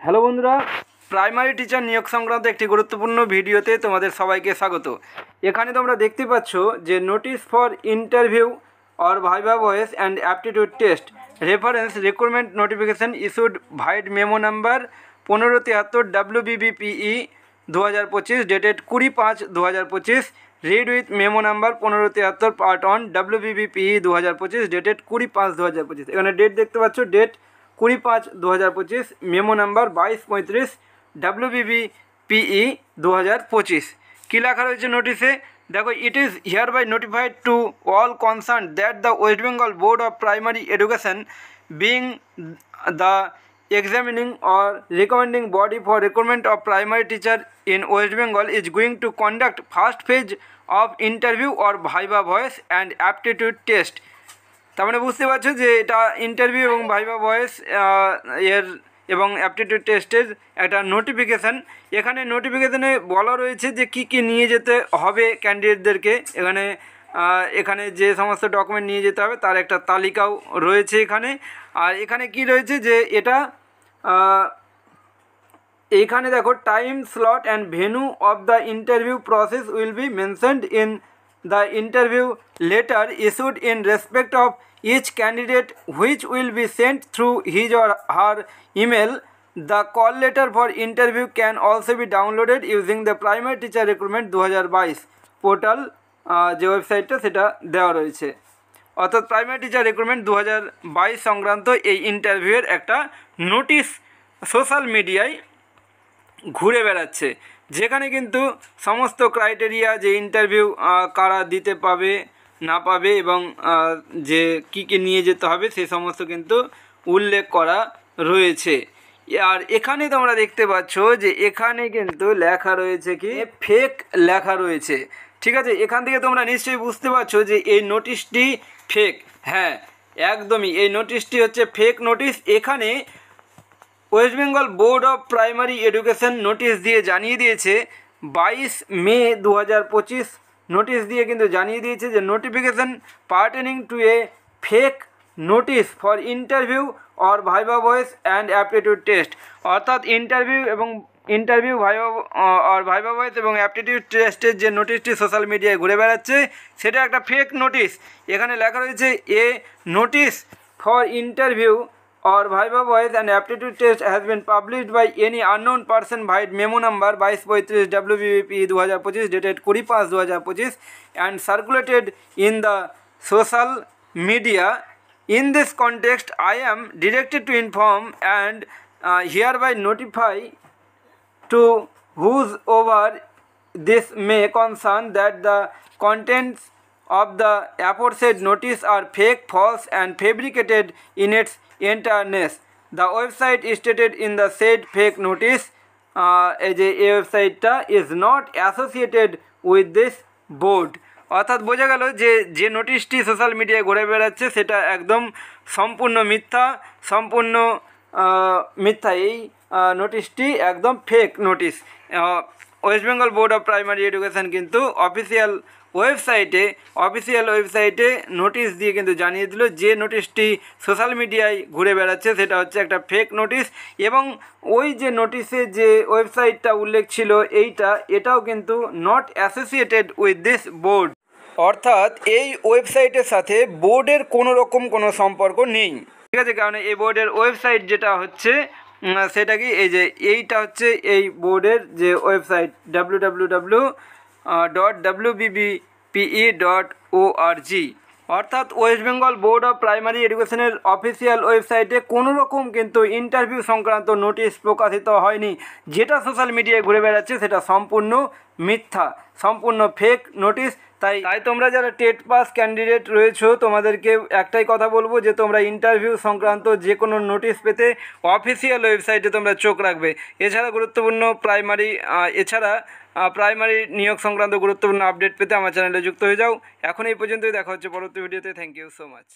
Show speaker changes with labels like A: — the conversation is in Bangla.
A: হ্যালো বন্ধুরা, প্রাইমারি টিচার নিয়োগ সংক্রান্ত একটি গুরুত্বপূর্ণ ভিডিওতে তোমাদের সবাইকে স্বাগত। এখানে তোমরা দেখতে পাচ্ছ যে notice for interview or viva voce and aptitude test reference recruitment notification issued vide memo number 1573 WBBPE 2025 dated 20/5/2025 read with memo number 1573 part 1 WBBPE 2025 dated 20/5/2025। এখানে ডেট দেখতে পাচ্ছ, ডেট 20/5/2025, মেমো নাম্বার 2235 WBBPE 2025। কী লেখা রয়েছে নোটিশে দেখো, it is hereby notified to all concern that the West Bengal Board of Primary Education being the examining or recommending body for recruitment of primary teacher in West Bengal is going to conduct first phase of interview or viva voice and aptitude test। তার মানে বুঝতে পারছো যে এটা ইন্টারভিউ এবং ভাইভা ভয়েস এর এবং অ্যাপটিটিউড টেস্টের একটা নোটিফিকেশান। এখানে নোটিফিকেশানে বলা রয়েছে যে কী কী নিয়ে যেতে হবে ক্যান্ডিডেটদেরকে। এখানে যে সমস্ত ডকুমেন্ট নিয়ে যেতে হবে তার একটা তালিকাও রয়েছে এখানে। আর এখানে কি রয়েছে যে এটা এইখানে দেখো, time slot and venue of the interview process will be mentioned in the interview letter issued in respect of each candidate, which will be sent through his or her email. The call letter for interview can also be downloaded using the primary teacher recruitment 2022 portal, যে ওয়েবসাইটটা সেটা দেওয়া রয়েছে। অর্থাৎ প্রাইমারি টিচার রিক্রুটমেন্ট 2022 সংক্রান্ত এই ইন্টারভিউয়ের একটা নোটিশ সোশ্যাল মিডিয়ায় ঘুরে বেড়াচ্ছে, যেখানে কিন্তু সমস্ত ক্রাইটেরিয়া, যে ইন্টারভিউ কারা দিতে পাবে না পাবে এবং যে কী কী নিয়ে যেতে হবে সেই সমস্ত কিন্তু উল্লেখ করা রয়েছে। আর এখানে তোমরা দেখতে পাচ্ছ যে এখানে কিন্তু লেখা রয়েছে কি ফেক লেখা রয়েছে, ঠিক আছে। এখান থেকে তোমরা নিশ্চয়ই বুঝতে পারছো যে এই নোটিশটি ফেক। হ্যাঁ, একদমই এই নোটিশটি হচ্ছে ফেক নোটিশ। এখানে West Bengal Board of Primary education notice দিয়ে জানিয়ে দিয়েছে 22 মে 2025 নোটিশ দিয়ে কিন্তু জানিয়ে দিয়েছে যে notification pertaining to A fake notice for interview or viva voce and aptitude test. অর্থাৎ ইন্টারভিউ ভাইভা ভয়েস এবং অ্যাপটিটিউড টেস্টের যে নোটিশটি সোশ্যাল মিডিয়ায় ঘুরে বেড়াচ্ছে সেটা একটা ফেক নোটিশ। এখানে লেখা রয়েছে, a notice for interview or viva voice and aptitude test has been published by any unknown person via memo number 2235 WBBPE 2025 dated 20/5/2025 and circulated in the social media. In this context, I am directed to inform and hereby notify to whosoever this may concern that the contents of the aforesaid notice are fake, false and fabricated in its entirety. The website is stated in the said fake notice এই ওয়েবসাইটটা is not associated with this board। অর্থাৎ বোঝা গেল যে নোটিশটি সোশ্যাল মিডিয়ায় ঘুরে বেড়াচ্ছে সেটা একদম সম্পূর্ণ মিথ্যা। এই নোটিশটি একদম fake notice. West Bengal Board of Primary education কিন্তু অফিসিয়াল ওয়েবসাইটে নোটিশ দিয়ে কিন্তু জানিয়ে দিল যে নোটিশটি সোশ্যাল মিডিয়ায় ঘুরে বেড়াচ্ছে সেটা হচ্ছে একটা ফেক নোটিশ। এবং ওই যে নোটিশে যে ওয়েবসাইটটা উল্লেখ ছিল এটাও কিন্তু not associated with this board. অর্থাৎ এই ওয়েবসাইটের সাথে বোর্ডের কোনো সম্পর্ক নেই, ঠিক আছে। কারণ এই বোর্ডের ওয়েবসাইট যেটা হচ্ছে সেটা কি, এইটা হচ্ছে এই বোর্ডের যে ওয়েবসাইট www.wbbpe.org। অর্থাৎ West Bengal Board of primary এডুকেশনের অফিসিয়াল ওয়েবসাইটে কোনো রকম কিন্তু ইন্টারভিউ সংক্রান্ত নোটিশ প্রকাশিত হয়নি। যেটা সোশ্যাল মিডিয়ায় ঘুরে বেড়াচ্ছে সেটা সম্পূর্ণ মিথ্যা, সম্পূর্ণ ফেক নোটিশ। তাই তোমরা যারা টেট পাস ক্যান্ডিডেট রয়েছো তাদেরকে একটাই কথা বলবো যে তোমরা ইন্টারভিউ সংক্রান্ত যে কোনো নোটিশ পেতে অফিসিয়াল ওয়েবসাইটে তোমরা চোখ রাখবে। এছাড়া প্রাইমারি নিয়োগ সংক্রান্ত গুরুত্বপূর্ণ আপডেট পেতে আমার চ্যানেলে যুক্ত হয়ে যাও। এখন এই পর্যন্তই, দেখা হচ্ছে পরবর্তী ভিডিওতে। Thank you so much.